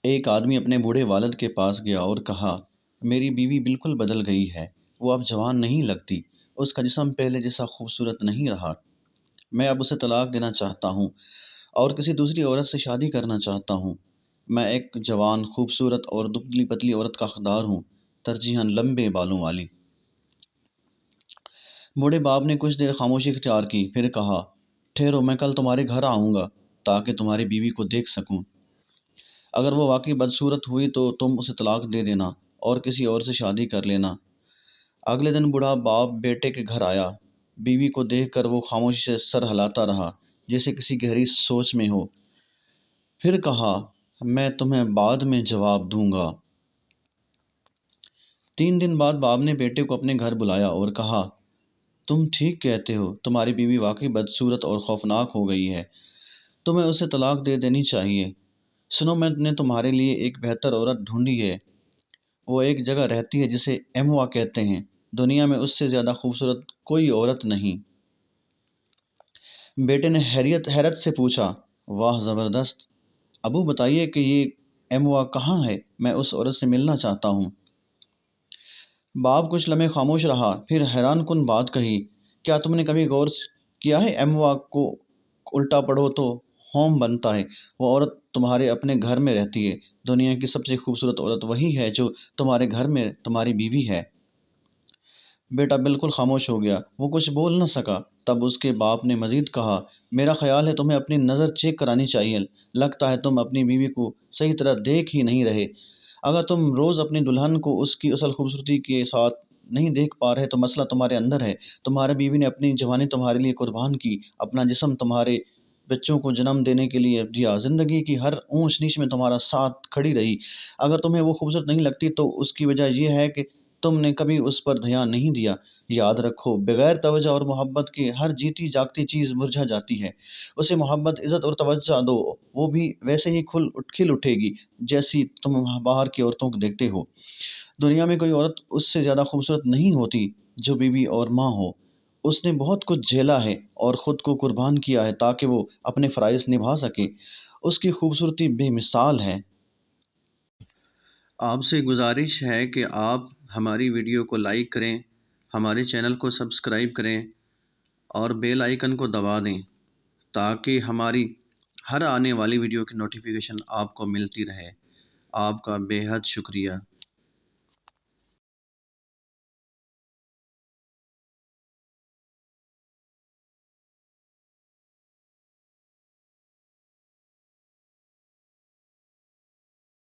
ایک آدمی اپنے بوڑھے والد کے پاس گیا اور کہا، میری بیوی بالکل بدل گئی ہے، وہ اب جوان نہیں لگتی، اس کا جسم پہلے جیسا خوبصورت نہیں رہا، میں اب اسے طلاق دینا چاہتا ہوں اور کسی دوسری عورت سے شادی کرنا چاہتا ہوں۔ میں ایک جوان، خوبصورت اور دبلی پتلی عورت کا حقدار ہوں، ترجیحاً لمبے بالوں والی۔ بوڑھے باپ نے کچھ دیر خاموشی اختیار کی، پھر کہا، ٹھہرو، میں کل تمہارے گھر آؤں گا تاکہ تمہاری بیوی کو دیکھ سکوں۔ اگر وہ واقعی بدصورت ہوئی تو تم اسے طلاق دے دینا اور کسی اور سے شادی کر لینا۔ اگلے دن بوڑھا باپ بیٹے کے گھر آیا۔ بیوی کو دیکھ کر وہ خاموشی سے سر ہلاتا رہا، جیسے کسی گہری سوچ میں ہو۔ پھر کہا، میں تمہیں بعد میں جواب دوں گا۔ 3 دن بعد باپ نے بیٹے کو اپنے گھر بلایا اور کہا، تم ٹھیک کہتے ہو، تمہاری بیوی واقعی بدصورت اور خوفناک ہو گئی ہے، تمہیں اسے طلاق دے دینی چاہیے۔ سنو، میں نے تمہارے لیے ایک بہتر عورت ڈھونڈی ہے۔ وہ ایک جگہ رہتی ہے جسے ایموا کہتے ہیں، دنیا میں اس سے زیادہ خوبصورت کوئی عورت نہیں۔ بیٹے نے حیرت سے پوچھا، واہ زبردست! ابو بتائیے کہ یہ ایموا کہاں ہے، میں اس عورت سے ملنا چاہتا ہوں۔ باپ کچھ لمحے خاموش رہا، پھر حیران کن بات کہی، کیا تم نے کبھی غور کیا ہے ایموا کو الٹا پڑھو تو ہوم بنتا ہے؟ وہ عورت تمہارے اپنے گھر میں رہتی ہے، دنیا کی سب سے خوبصورت عورت وہی ہے جو تمہارے گھر میں تمہاری بیوی ہے۔ بیٹا بالکل خاموش ہو گیا، وہ کچھ بول نہ سکا۔ تب اس کے باپ نے مزید کہا، میرا خیال ہے تمہیں اپنی نظر چیک کرانی چاہیے، لگتا ہے تم اپنی بیوی کو صحیح طرح دیکھ ہی نہیں رہے۔ اگر تم روز اپنی دلہن کو اس کی اصل خوبصورتی کے ساتھ نہیں دیکھ پا رہے تو مسئلہ تمہارے اندر ہے۔ تمہاری بیوی نے اپنی جوانی تمہارے لیے قربان کی، اپنا جسم تمہارے بچوں کو جنم دینے کے لیے دیا، زندگی کی ہر اونچ نیچ میں تمہارا ساتھ کھڑی رہی۔ اگر تمہیں وہ خوبصورت نہیں لگتی تو اس کی وجہ یہ ہے کہ تم نے کبھی اس پر دھیان نہیں دیا۔ یاد رکھو، بغیر توجہ اور محبت کے ہر جیتی جاگتی چیز مرجھا جاتی ہے۔ اسے محبت، عزت اور توجہ دو، وہ بھی ویسے ہی کھل اٹھے گی جیسی تم باہر کی عورتوں کو دیکھتے ہو۔ دنیا میں کوئی عورت اس سے زیادہ خوبصورت نہیں ہوتی جو بیوی اور ماں ہو۔ اس نے بہت کچھ جھیلا ہے اور خود کو قربان کیا ہے تاکہ وہ اپنے فرائض نبھا سکے۔ اس کی خوبصورتی بے مثال ہے۔ آپ سے گزارش ہے کہ آپ ہماری ویڈیو کو لائک کریں، ہمارے چینل کو سبسکرائب کریں اور بیل آئیکن کو دبا دیں تاکہ ہماری ہر آنے والی ویڈیو کی نوٹیفیکیشن آپ کو ملتی رہے۔ آپ کا بے حد شکریہ۔